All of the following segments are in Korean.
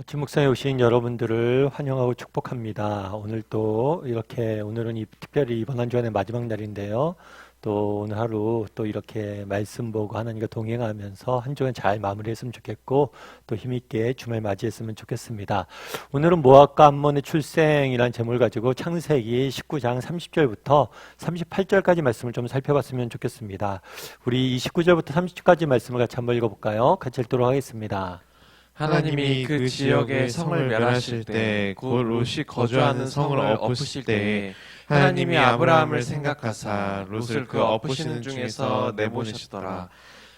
아침 묵상에 오신 여러분들을 환영하고 축복합니다. 오늘은 특별히 이번 한 주간의 마지막 날인데요. 또 오늘 하루 또 이렇게 말씀 보고 하나님과 동행하면서 한 주간 잘 마무리했으면 좋겠고 또 힘있게 주말 맞이했으면 좋겠습니다. 오늘은 모압과 암몬의 출생이라는 제목을 가지고 창세기 19장 30절부터 38절까지 말씀을 좀 살펴봤으면 좋겠습니다. 우리 29절부터 30절까지 말씀을 같이 한번 읽어볼까요? 같이 읽도록 하겠습니다. 하나님이 그 지역의 성을 멸하실 때, 곧 롯이 거주하는 성을 엎으실 때, 하나님이 아브라함을 생각하사 롯을 그 엎으시는 중에서 내보내시더라.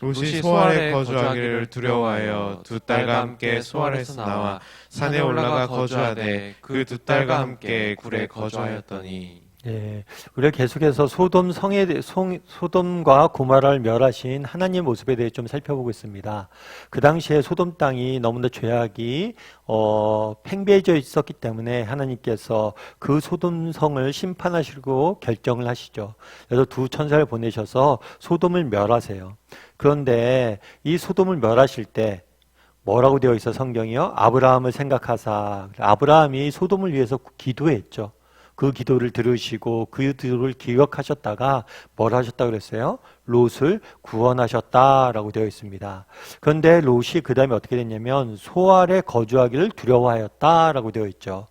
롯이 소알에 거주하기를 두려워하여 두 딸과 함께 소알에서 나와 산에 올라가 거주하되 그 두 딸과 함께 굴에 거주하였더니. 예, 우리가 계속해서 소돔과 고모라를 멸하신 하나님의 모습에 대해 좀 살펴보고 있습니다. 그 당시에 소돔 땅이 너무나 죄악이 팽배해져 있었기 때문에 하나님께서 그 소돔 성을 심판하시고 결정을 하시죠. 그래서 두 천사를 보내셔서 소돔을 멸하세요. 그런데 이 소돔을 멸하실 때 뭐라고 되어 있어 성경이요? 아브라함을 생각하사, 아브라함이 소돔을 위해서 기도했죠. 그 기도를 들으시고 그 기도를 기억하셨다가 뭘 하셨다고 그랬어요? 롯을 구원하셨다라고 되어 있습니다. 그런데 롯이 그 다음에 어떻게 됐냐면 소알에 거주하기를 두려워하였다라고 되어 있죠.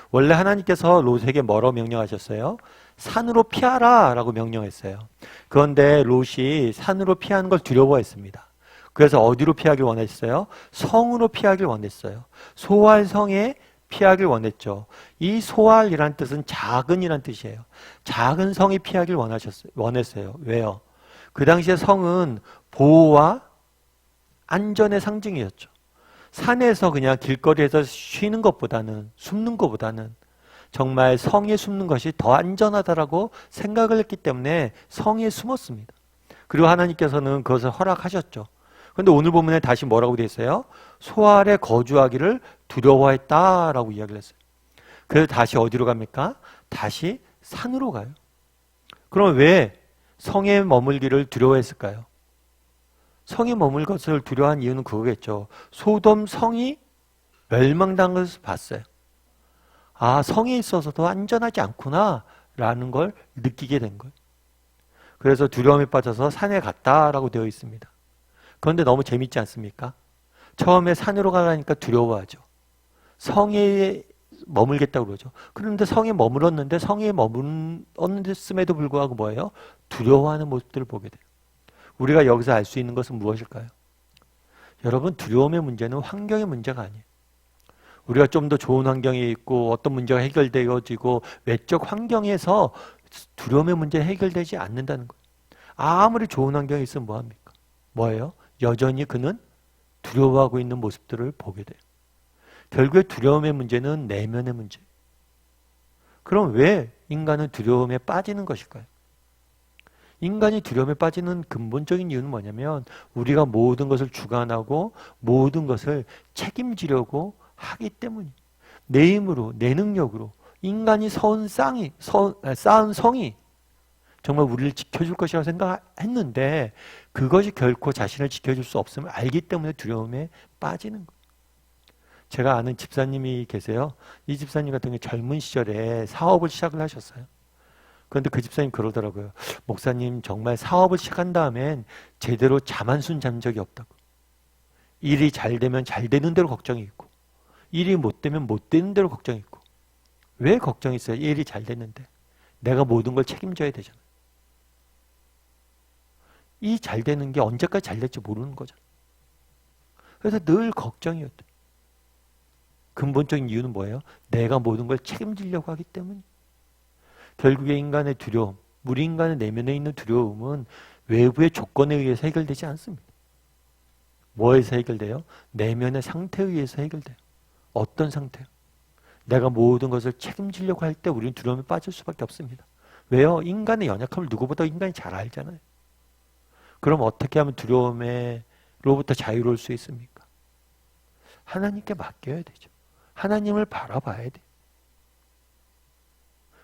원래 하나님께서 롯에게 뭐라고 명령하셨어요? 산으로 피하라 라고 명령했어요. 그런데 롯이 산으로 피하는 걸 두려워했습니다. 그래서 어디로 피하길 원했어요? 성으로 피하길 원했어요. 소알 성에 피하길 원했죠. 이 소알이란 뜻은 작은이란 뜻이에요. 작은 성이 피하길 원했어요. 왜요? 그 당시에 성은 보호와 안전의 상징이었죠. 산에서 그냥 길거리에서 쉬는 것보다는, 숨는 것보다는 정말 성에 숨는 것이 더 안전하다라고 생각을 했기 때문에 성에 숨었습니다. 그리고 하나님께서는 그것을 허락하셨죠. 그런데 오늘 본문에 다시 뭐라고 되어 있어요? 소알에 거주하기를 두려워했다라고 이야기를 했어요. 그래서 다시 어디로 갑니까? 다시 산으로 가요. 그럼 왜 성에 머물기를 두려워했을까요? 성에 머물 것을 두려워한 이유는 그거겠죠. 소돔 성이 멸망당한 것을 봤어요. 아, 성에 있어서도 안전하지 않구나 라는 걸 느끼게 된 거예요. 그래서 두려움에 빠져서 산에 갔다라고 되어 있습니다. 그런데 너무 재밌지 않습니까? 처음에 산으로 가라니까 두려워하죠. 성에 머물겠다고 그러죠. 그런데 성에 머물었는데 성에 머물었음에도 불구하고 뭐예요? 두려워하는 모습들을 보게 돼요. 우리가 여기서 알 수 있는 것은 무엇일까요? 여러분, 두려움의 문제는 환경의 문제가 아니에요. 우리가 좀 더 좋은 환경에 있고 어떤 문제가 해결되어지고 외적 환경에서 두려움의 문제가 해결되지 않는다는 거예요. 아무리 좋은 환경에 있으면 뭐합니까? 뭐예요? 여전히 그는 두려워하고 있는 모습들을 보게 돼요. 결국에 두려움의 문제는 내면의 문제예요. 그럼 왜 인간은 두려움에 빠지는 것일까요? 인간이 두려움에 빠지는 근본적인 이유는 뭐냐면 우리가 모든 것을 주관하고 모든 것을 책임지려고 하기 때문이에요. 내 힘으로, 내 능력으로 인간이 쌓은 성이 정말 우리를 지켜줄 것이라고 생각했는데 그것이 결코 자신을 지켜줄 수 없음을 알기 때문에 두려움에 빠지는 거예요. 제가 아는 집사님이 계세요. 이 집사님 같은 경우 젊은 시절에 사업을 시작을 하셨어요. 그런데 그 집사님 그러더라고요. 목사님 정말 사업을 시작한 다음엔 제대로 잠 한숨 잔 적이 없다고. 일이 잘 되면 잘 되는 대로 걱정이 있고 일이 못 되면 못 되는 대로 걱정이 있고 왜 걱정이 있어요? 일이 잘 됐는데 내가 모든 걸 책임져야 되잖아요. 이 잘 되는 게 언제까지 잘 될지 모르는 거죠. 그래서 늘 걱정이었대요. 근본적인 이유는 뭐예요? 내가 모든 걸 책임지려고 하기 때문에. 결국에 인간의 두려움, 우리 인간의 내면에 있는 두려움은 외부의 조건에 의해서 해결되지 않습니다. 뭐에서 해결돼요? 내면의 상태에 의해서 해결돼요. 어떤 상태요? 내가 모든 것을 책임지려고 할 때 우리는 두려움에 빠질 수밖에 없습니다. 왜요? 인간의 연약함을 누구보다 인간이 잘 알잖아요. 그럼 어떻게 하면 두려움으로부터 자유로울 수 있습니까? 하나님께 맡겨야 되죠. 하나님을 바라봐야 돼요.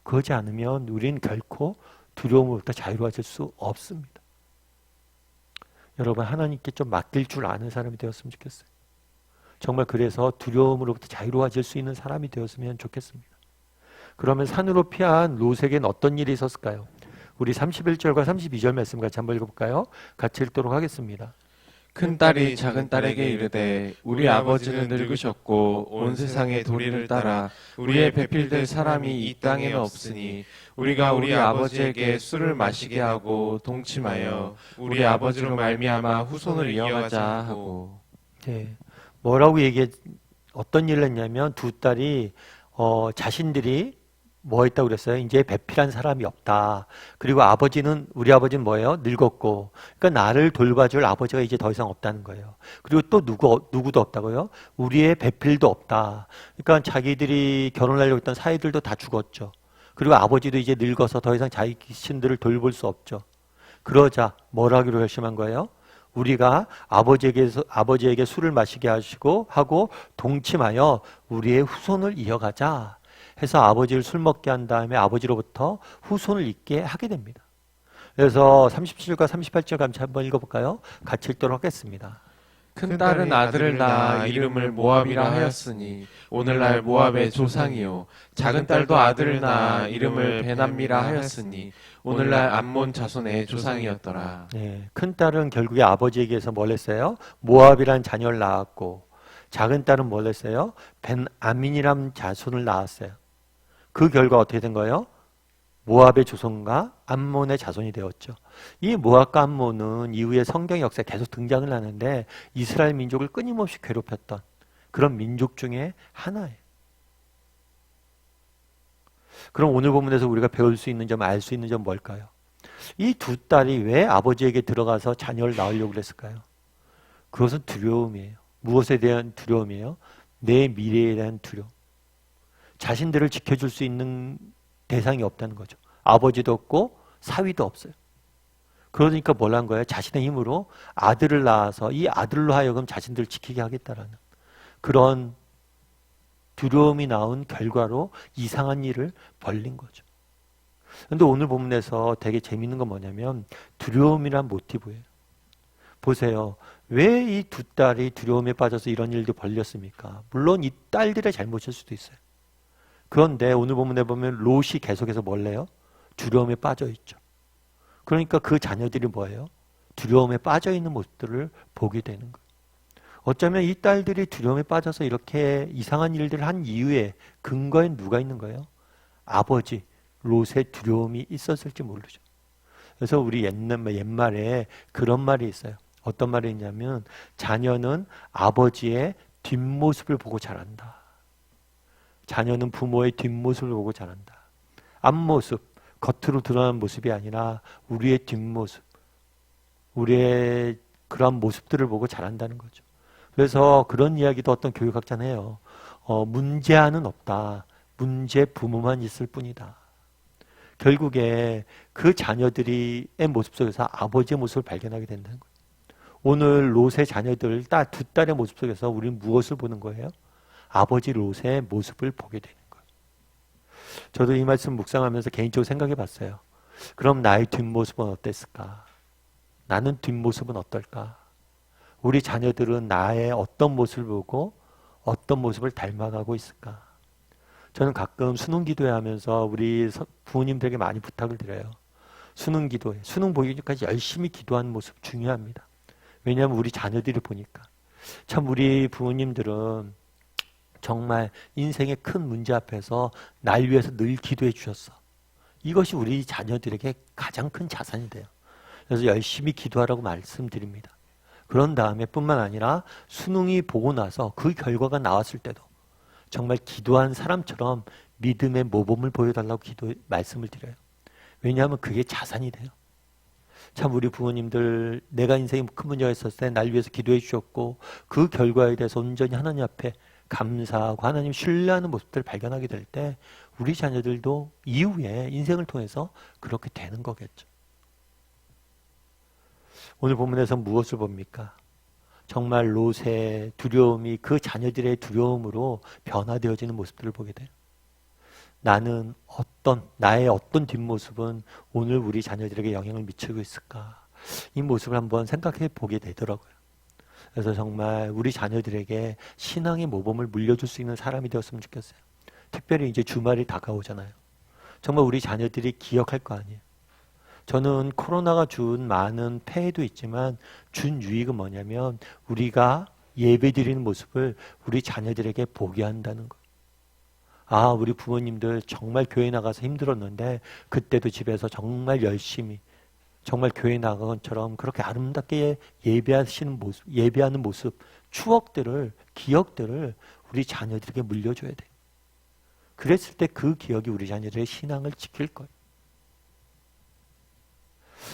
그러지 않으면 우리는 결코 두려움으로부터 자유로워질 수 없습니다. 여러분, 하나님께 좀 맡길 줄 아는 사람이 되었으면 좋겠어요. 정말 그래서 두려움으로부터 자유로워질 수 있는 사람이 되었으면 좋겠습니다. 그러면 산으로 피한 롯에게는 어떤 일이 있었을까요? 우리 31절과 32절 말씀 같이 한번 읽어볼까요? 같이 읽도록 하겠습니다. 큰 딸이 작은 딸에게 이르되 우리 아버지는 늙으셨고 온 세상의 도리를 따라 우리의 배필될 사람이 이 땅에는 없으니 우리가 우리 아버지에게 술을 마시게 하고 동침하여 우리 아버지로 말미암아 후손을 이어가자 하고. 네. 어떤 일을 했냐면 두 딸이 자신들이 뭐 했다고 그랬어요? 이제 배필한 사람이 없다. 그리고 우리 아버지는 뭐예요? 늙었고. 그러니까 나를 돌봐줄 아버지가 이제 더 이상 없다는 거예요. 그리고 또 누구도 없다고요? 우리의 배필도 없다. 그러니까 자기들이 결혼하려고 했던 사이들도 다 죽었죠. 그리고 아버지도 이제 늙어서 더 이상 자신들을 돌볼 수 없죠. 그러자 뭘 하기로 결심한 거예요? 우리가 아버지에게 술을 마시게 하고 동침하여 우리의 후손을 이어가자 해서 아버지를 술 먹게 한 다음에 아버지로부터 후손을 잇게 하게 됩니다. 그래서 37절과 38절 같이 한번 읽어볼까요? 같이 읽도록 하겠습니다. 큰 딸은 아들을 낳아 이름을 모압이라 하였으니 오늘날 모압의 조상이요 작은 딸도 아들을 낳아 이름을 베남미라 하였으니 오늘날 암몬 자손의 조상이었더라. 네, 큰 딸은 결국에 아버지에게서 뭘 했어요? 모압이란 자녀를 낳았고 작은 딸은 뭘 했어요? 벤아민이란 자손을 낳았어요. 그 결과 어떻게 된 거예요? 모압의 조선과 암몬의 자손이 되었죠. 이 모압과 암몬은 이후에 성경 역사에 계속 등장을 하는데 이스라엘 민족을 끊임없이 괴롭혔던 그런 민족 중에 하나예요. 그럼 오늘 본문에서 우리가 배울 수 있는 점, 알 수 있는 점 뭘까요? 이 두 딸이 왜 아버지에게 들어가서 자녀를 낳으려고 그랬을까요? 그것은 두려움이에요. 무엇에 대한 두려움이에요? 내 미래에 대한 두려움. 자신들을 지켜줄 수 있는 대상이 없다는 거죠. 아버지도 없고 사위도 없어요. 그러니까 뭘 한 거예요? 자신의 힘으로 아들을 낳아서 이 아들로 하여금 자신들을 지키게 하겠다라는 그런 두려움이 나온 결과로 이상한 일을 벌린 거죠. 그런데 오늘 본문에서 되게 재밌는 건 뭐냐면 두려움이란 모티브예요. 보세요. 왜 이 두 딸이 두려움에 빠져서 이런 일도 벌렸습니까? 물론 이 딸들의 잘못일 수도 있어요. 그런데 오늘 본문에 보면 롯이 계속해서 뭘 해요? 두려움에 빠져 있죠. 그러니까 그 자녀들이 뭐예요? 두려움에 빠져 있는 모습들을 보게 되는 거예요. 어쩌면 이 딸들이 두려움에 빠져서 이렇게 이상한 일들을 한 이유에 근거에 누가 있는 거예요? 아버지 롯의 두려움이 있었을지 모르죠. 그래서 우리 옛말에 그런 말이 있어요. 어떤 말이 있냐면 자녀는 아버지의 뒷모습을 보고 자란다. 자녀는 부모의 뒷모습을 보고 자란다. 앞모습, 겉으로 드러나는 모습이 아니라 우리의 뒷모습, 우리의 그런 모습들을 보고 자란다는 거죠. 그래서 그런 이야기도 어떤 교육학자는 해요. 문제아는 없다. 문제 부모만 있을 뿐이다. 결국에 그 자녀들의 모습 속에서 아버지의 모습을 발견하게 된다는 거예요. 오늘 롯의 자녀들, 두 딸의 모습 속에서 우리는 무엇을 보는 거예요? 아버지 롯의 모습을 보게 되는 거예요. 저도 이 말씀 묵상하면서 개인적으로 생각해 봤어요. 그럼 나의 뒷모습은 어땠을까? 나는 뒷모습은 어떨까? 우리 자녀들은 나의 어떤 모습을 보고 어떤 모습을 닮아가고 있을까? 저는 가끔 수능 기도회 하면서 우리 부모님들에게 많이 부탁을 드려요. 수능 기도회, 수능 보기 전까지 열심히 기도하는 모습 중요합니다. 왜냐하면 우리 자녀들이 보니까. 참 우리 부모님들은 정말 인생의 큰 문제 앞에서 날 위해서 늘 기도해 주셨어. 이것이 우리 자녀들에게 가장 큰 자산이 돼요. 그래서 열심히 기도하라고 말씀드립니다. 그런 다음에 뿐만 아니라 수능이 보고 나서 그 결과가 나왔을 때도 정말 기도한 사람처럼 믿음의 모범을 보여달라고 말씀을 드려요. 왜냐하면 그게 자산이 돼요. 참 우리 부모님들 내가 인생에 큰 문제가 있었을 때 날 위해서 기도해 주셨고 그 결과에 대해서 온전히 하나님 앞에 감사하고 하나님 신뢰하는 모습들을 발견하게 될 때 우리 자녀들도 이후에 인생을 통해서 그렇게 되는 거겠죠. 오늘 본문에서 무엇을 봅니까? 정말 롯의 두려움이 그 자녀들의 두려움으로 변화되어지는 모습들을 보게 돼요. 나의 어떤 뒷모습은 오늘 우리 자녀들에게 영향을 미치고 있을까? 이 모습을 한번 생각해 보게 되더라고요. 그래서 정말 우리 자녀들에게 신앙의 모범을 물려줄 수 있는 사람이 되었으면 좋겠어요. 특별히 이제 주말이 다가오잖아요. 정말 우리 자녀들이 기억할 거 아니에요. 저는 코로나가 준 많은 폐해도 있지만 준 유익은 뭐냐면 우리가 예배 드리는 모습을 우리 자녀들에게 보게 한다는 거. 아, 우리 부모님들 정말 교회 나가서 힘들었는데 그때도 집에서 정말 열심히 정말 교회 나간 것처럼 그렇게 아름답게 예배하시는 모습, 예배하는 모습, 추억들을, 기억들을 우리 자녀들에게 물려줘야 돼. 그랬을 때 그 기억이 우리 자녀들의 신앙을 지킬 거예요.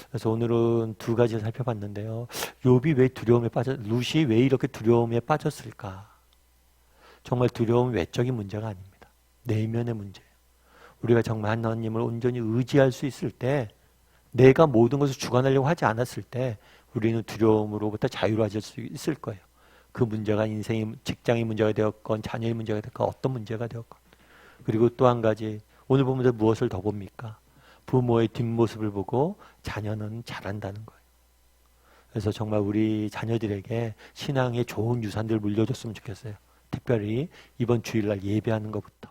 그래서 오늘은 두 가지 살펴봤는데요. 욥이 왜 두려움에 룻이 왜 이렇게 두려움에 빠졌을까? 정말 두려움은 외적인 문제가 아닙니다. 내면의 문제예요. 우리가 정말 하나님을 온전히 의지할 수 있을 때, 내가 모든 것을 주관하려고 하지 않았을 때 우리는 두려움으로부터 자유로워질 수 있을 거예요. 그 문제가 인생의 직장의 문제가 되었건 자녀의 문제가 되었건 어떤 문제가 되었건. 그리고 또 한 가지, 오늘 보면서 무엇을 더 봅니까? 부모의 뒷모습을 보고 자녀는 잘한다는 거예요. 그래서 정말 우리 자녀들에게 신앙의 좋은 유산들을 물려줬으면 좋겠어요. 특별히 이번 주일날 예배하는 것부터